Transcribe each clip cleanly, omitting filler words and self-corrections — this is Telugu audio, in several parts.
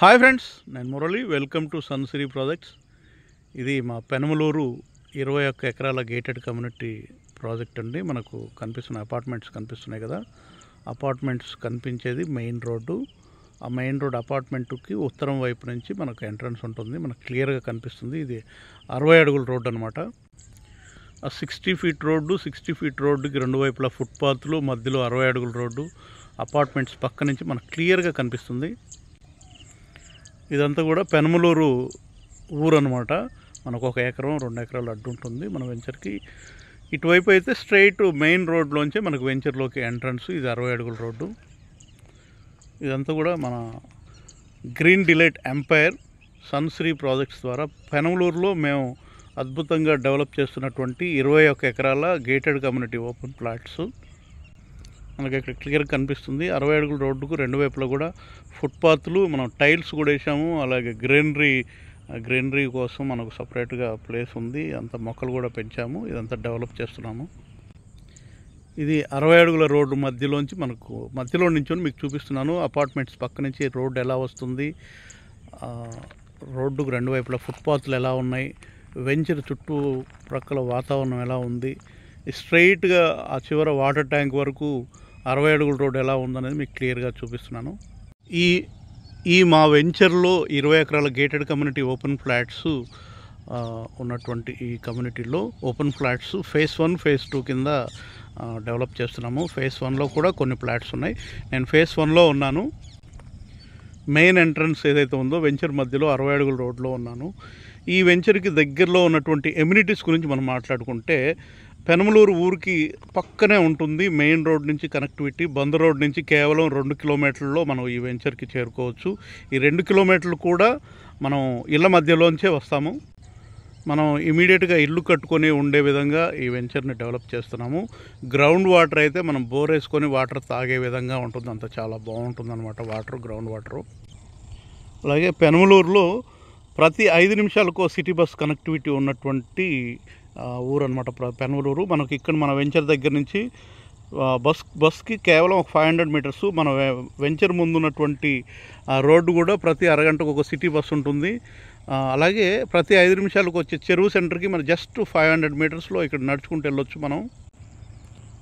హాయ్ ఫ్రెండ్స్, నేను Murali. Welcome to Sunsiri projects. ఇది మా పెనమలూరు 21 ఎకరాల గేటెడ్ కమ్యూనిటీ ప్రాజెక్ట్ అండి. మనకు కనిపిస్తున్న అపార్ట్మెంట్స్ కనిపిస్తున్నాయి కదా, అపార్ట్మెంట్స్ కనిపించేది మెయిన్ రోడ్డు. ఆ మెయిన్ రోడ్ అపార్ట్మెంట్కి ఉత్తరం వైపు నుంచి మనకు ఎంట్రన్స్ ఉంటుంది, మనకు క్లియర్గా కనిపిస్తుంది. ఇది 60 అడుగుల రోడ్డు అనమాట. ఆ 60 ఫీట్ రోడ్డు, 60 ఫీట్ రోడ్డుకి రెండు వైపులా ఫుట్పాత్లు, మధ్యలో 60 అడుగుల రోడ్డు, అపార్ట్మెంట్స్ పక్క నుంచి మనకు క్లియర్గా కనిపిస్తుంది. ఇదంతా కూడా పెనమలూరు ఊరు అనమాట. మనకు 1 ఎకరం 2 ఎకరాలు అడ్డు ఉంటుంది మన వెంచర్కి. ఇటువైపు అయితే స్ట్రైట్ మెయిన్ రోడ్లోంచి మనకు వెంచర్లోకి ఎంట్రన్స్. ఇది 60 అడుగుల రోడ్డు. ఇదంతా కూడా మన గ్రీన్ డిలైట్ ఎంపైర్ సన్సిరీ ప్రాజెక్ట్స్ ద్వారా పెనమలూరులో మేము అద్భుతంగా డెవలప్ చేస్తున్నటువంటి 21 ఎకరాల గేటెడ్ కమ్యూనిటీ ఓపెన్ ప్లాట్స్. మనకి ఇక్కడ క్లియర్గా కనిపిస్తుంది. 60 అడుగుల రోడ్డుకు రెండు వైపులా కూడా ఫుట్పాత్లు, మనం టైల్స్ కూడా వేసాము. అలాగే గ్రీనరీ కోసం మనకు సపరేట్గా ప్లేస్ ఉంది. అంత మొక్కలు కూడా పెంచాము. ఇదంతా డెవలప్ చేస్తున్నాము. ఇది 60 అడుగుల రోడ్డు మధ్యలో నుంచి మీకు చూపిస్తున్నాను. అపార్ట్మెంట్స్ పక్క నుంచి రోడ్డు ఎలా వస్తుంది, రోడ్డుకు రెండు వైపులా ఫుట్పాత్లు ఎలా ఉన్నాయి, వెంచర్ చుట్టూ ప్రక్కల వాతావరణం ఎలా ఉంది, స్ట్రైట్గా ఆ చివర వాటర్ ట్యాంక్ వరకు 60 అడుగుల రోడ్డు ఎలా ఉందనేది మీకు క్లియర్గా చూపిస్తున్నాను. ఈ మా వెంచర్లో 20 ఎకరాల గేటెడ్ కమ్యూనిటీ ఓపెన్ ఫ్లాట్స్ ఉన్నటువంటి ఈ కమ్యూనిటీలో ఓపెన్ ఫ్లాట్స్ ఫేజ్ 1 ఫేజ్ 2 కింద డెవలప్ చేస్తున్నాము. ఫేజ్ 1లో కూడా కొన్ని ఫ్లాట్స్ ఉన్నాయి. నేను ఫేజ్ 1లో ఉన్నాను. మెయిన్ ఎంట్రన్స్ ఏదైతే ఉందో వెంచర్ మధ్యలో 60 అడుగుల రోడ్లో ఉన్నాను. ఈ వెంచర్కి దగ్గరలో ఉన్నటువంటి ఎమ్యూనిటీస్ గురించి మనం మాట్లాడుకుంటే, పెనమలూరు ఊరికి పక్కనే ఉంటుంది మెయిన్ రోడ్ నుంచి కనెక్టివిటీ. బందర్ రోడ్ నుంచి కేవలం 2 కిలోమీటర్లలో మనం ఈ వెంచర్కి చేరుకోవచ్చు. ఈ 2 కిలోమీటర్లు కూడా మనం ఇళ్ళ మధ్యలోంచే వస్తాము. మనం ఇమీడియట్గా ఇల్లు కట్టుకొని ఉండే విధంగా ఈ వెంచర్ని డెవలప్ చేస్తున్నాము. గ్రౌండ్ వాటర్ అయితే మనం బోర్ వేసుకొని వాటర్ తాగే విధంగా ఉంటుంది. అంత చాలా బాగుంటుంది అనమాట గ్రౌండ్ వాటరు. అలాగే పెనమలూరులో ప్రతి 5 నిమిషాలకు సిటీ బస్ కనెక్టివిటీ ఉన్నటువంటి ఊరు అనమాట పెనమలూరు. మనకి ఇక్కడ మన వెంచర్ దగ్గర నుంచి బస్కి కేవలం 500 మీటర్స్. మన వెంచర్ ముందు ఉన్నటువంటి రోడ్డు కూడా ప్రతి అరగంటకు ఒక సిటీ బస్ ఉంటుంది. అలాగే ప్రతి 5 నిమిషాలకు వచ్చే చెరువు సెంటర్కి మన జస్ట్ 500 మీటర్స్లో ఇక్కడ నడుచుకుంటూ వెళ్ళొచ్చు మనం.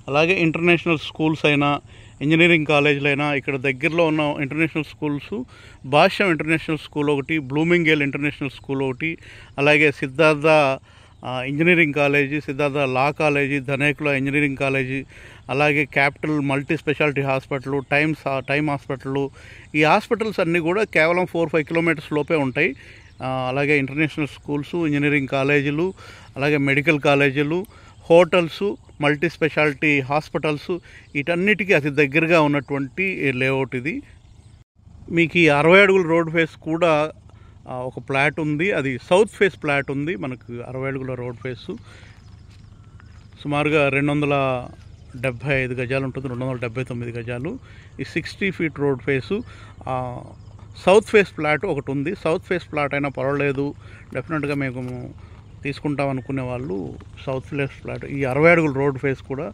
అలాగే ఇంటర్నేషనల్ స్కూల్స్ అయినా, ఇంజనీరింగ్ కాలేజీలైనా, ఇక్కడ దగ్గరలో ఉన్న international schools, Bhashyam international school ఒకటి, బ్లూమింగేల్ ఇంటర్నేషనల్ స్కూల్ ఒకటి, అలాగే Siddhartha engineering college, Siddhartha law college, Dhanekula engineering college, అలాగే capital multi specialty hospital, time hospital, ఈ హాస్పిటల్స్ అన్నీ కూడా కేవలం 4-5 కిలోమీటర్స్ లోపే ఉంటాయి. అలాగే ఇంటర్నేషనల్ స్కూల్స్, ఇంజనీరింగ్ కాలేజీలు, అలాగే మెడికల్ కాలేజీలు, హోటల్స్, మల్టీ స్పెషాలిటీ హాస్పిటల్స్, వీటన్నిటికీ అతి దగ్గరగా ఉన్నటువంటి లేఅవుట్ ఇది. మీకు ఈ 60 అడుగుల రోడ్ ఫేస్ కూడా ఒక ప్లాట్ ఉంది. అది సౌత్ ఫేస్ ప్లాట్ ఉంది. మనకు 60 అడుగుల రోడ్ ఫేసు సుమారుగా 275 గజాలు ఉంటుంది, 279 గజాలు. ఈ 60 feet road face south phase plot ఒకటి ఉంది. సౌత్ ఫేస్ ప్లాట్ అయినా పర్వాలేదు, డెఫినెట్గా మేము తీసుకుంటాం అనుకునే వాళ్ళు సౌత్ ఫేస్ ప్లాట్. ఈ 60 అడుగుల రోడ్ ఫేస్ కూడా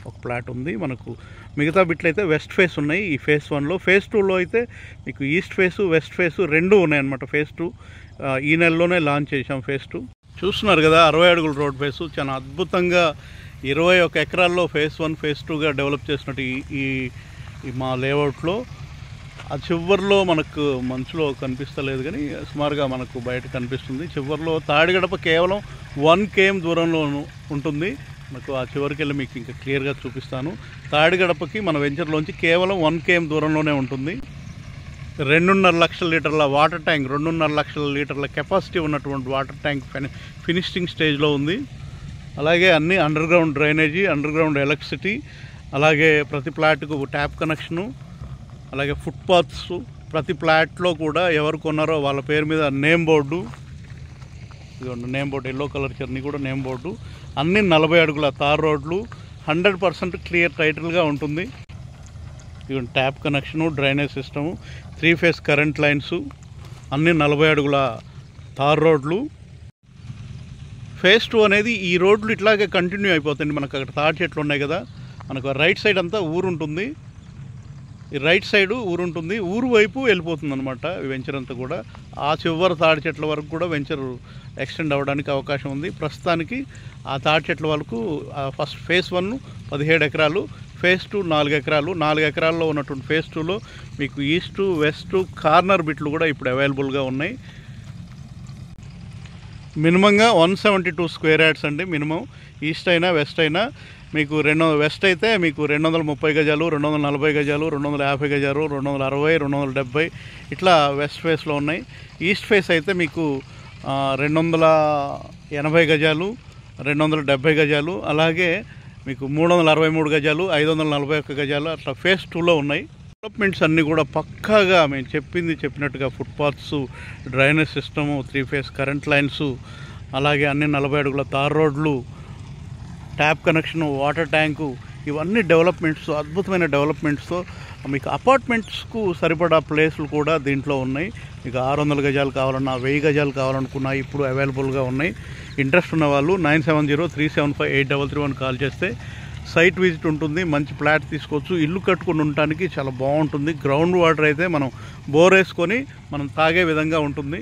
ఒక ప్లాట్ ఉంది. మనకు మిగతా బిట్లు అయితే వెస్ట్ ఫేస్ ఉన్నాయి ఈ ఫేజ్ 1లో. ఫేజ్ 2లో అయితే మీకు ఈస్ట్ ఫేసు, వెస్ట్ ఫేసు రెండు ఉన్నాయన్నమాట. ఫేజ్ 2 ఈ నెలలోనే లాంచ్ చేసాం. ఫేజ్ 2 చూస్తున్నారు కదా, 60 అడుగుల రోడ్ ఫేసు చాలా అద్భుతంగా 21 ఎకరాల్లో ఫేజ్ 1 ఫేజ్ 2గా డెవలప్ చేసినట్టు ఈ మా లేఅవుట్లో ఆ చివరిలో మనకు మంచులో కనిపిస్తలేదు కానీ సుమారుగా మనకు బయట కనిపిస్తుంది. చివరిలో తాడిగడప కేవలం 1 km దూరంలో ఉంటుంది. మనకు ఆ చివరికి వెళ్ళి మీకు ఇంకా క్లియర్గా చూపిస్తాను. తాడిగడపకి మన వెంచర్లోంచి కేవలం 1 km దూరంలోనే ఉంటుంది. 2.5 లక్షల లీటర్ల వాటర్ ట్యాంక్, 2.5 లక్షల లీటర్ల కెపాసిటీ ఉన్నటువంటి వాటర్ ట్యాంక్ ఫినిషింగ్ స్టేజ్లో ఉంది. అలాగే అన్ని under ground drainage, under ground electricity, అలాగే ప్రతి ప్లాట్కు ట్యాప్ కనెక్షను, అలాగే ఫుట్పాత్స్. ప్రతి ప్లాట్లో కూడా ఎవరు కొన్నారో వాళ్ళ పేరు మీద నేమ్ బోర్డు, ఇదిగోండి name board, yellow colour Charni కూడా నేమ్ బోర్డు. అన్ని 40 అడుగుల తార్ రోడ్లు, 100% క్లియర్ టైటిల్గా ఉంటుంది. ఇదిగోండి tap connection, drainage system, 3 phase current lines, అన్ని 40 అడుగుల తార్ రోడ్లు. ఫేజ్ 2 అనేది ఈ రోడ్లు ఇట్లాగే కంటిన్యూ అయిపోతుంది. మనకు అక్కడ తాటి చెట్లు ఉన్నాయి కదా, మనకు రైట్ సైడ్ అంతా ఊరు ఉంటుంది. ఈ రైట్ సైడ్ ఊరు ఉంటుంది, ఊరు వైపు వెళ్ళిపోతుంది అనమాట వెంచర్ అంతా కూడా. ఆ చివరి తాడి చెట్ల వరకు కూడా వెంచర్ ఎక్స్టెండ్ అవ్వడానికి అవకాశం ఉంది. ప్రస్తుతానికి ఆ తాడి చెట్ల వరకు ఫస్ట్ ఫేజ్ 1 17 ఎకరాలు, ఫేజ్ 2 4 ఎకరాలు. 4 ఎకరాల్లో ఉన్నటువంటి ఫేజ్ 2లో మీకు ఈస్ట్ వెస్ట్ కార్నర్ బిట్లు కూడా ఇప్పుడు అవైలబుల్గా ఉన్నాయి. మినిమంగా 172 స్క్వేర్ యార్డ్స్ అండి మినిమం. ఈస్ట్ అయినా వెస్ట్ అయినా మీకు వెస్ట్ అయితే మీకు 230 గజాలు, 240 గజాలు, 250 గజాలు, 260, 270 ఇట్లా వెస్ట్ ఫేస్లో ఉన్నాయి. ఈస్ట్ ఫేస్ అయితే మీకు 280 గజాలు, 270 గజాలు, అలాగే మీకు 363 గజాలు, 541 గజాలు అట్లా ఫేజ్ 2లో ఉన్నాయి. డెవలప్మెంట్స్ అన్నీ కూడా పక్కాగా మేము చెప్పినట్టుగా footpaths, drainage system, 3 phase current lines, అలాగే అన్ని 40 అడుగుల తార్ రోడ్లు, ట్యాప్ కనెక్షన్, వాటర్ ట్యాంకు, ఇవన్నీ డెవలప్మెంట్స్, అద్భుతమైన డెవలప్మెంట్స్తో మీకు అపార్ట్మెంట్స్కు సరిపడా ప్లేస్లు కూడా దీంట్లో ఉన్నాయి. మీకు 600 గజాలు కావాలన్నా, 1000 గజాలు కావాలనుకున్నా ఇప్పుడు అవైలబుల్గా ఉన్నాయి. ఇంట్రెస్ట్ ఉన్న వాళ్ళు 9703753331 కాల్ చేస్తే సైట్ విజిట్ ఉంటుంది, మంచి ఫ్లాట్ తీసుకోవచ్చు. ఇల్లు కట్టుకుని ఉండటానికి చాలా బాగుంటుంది. గ్రౌండ్ వాటర్ అయితే మనం బోర్ వేసుకొని మనం తాగే విధంగా ఉంటుంది.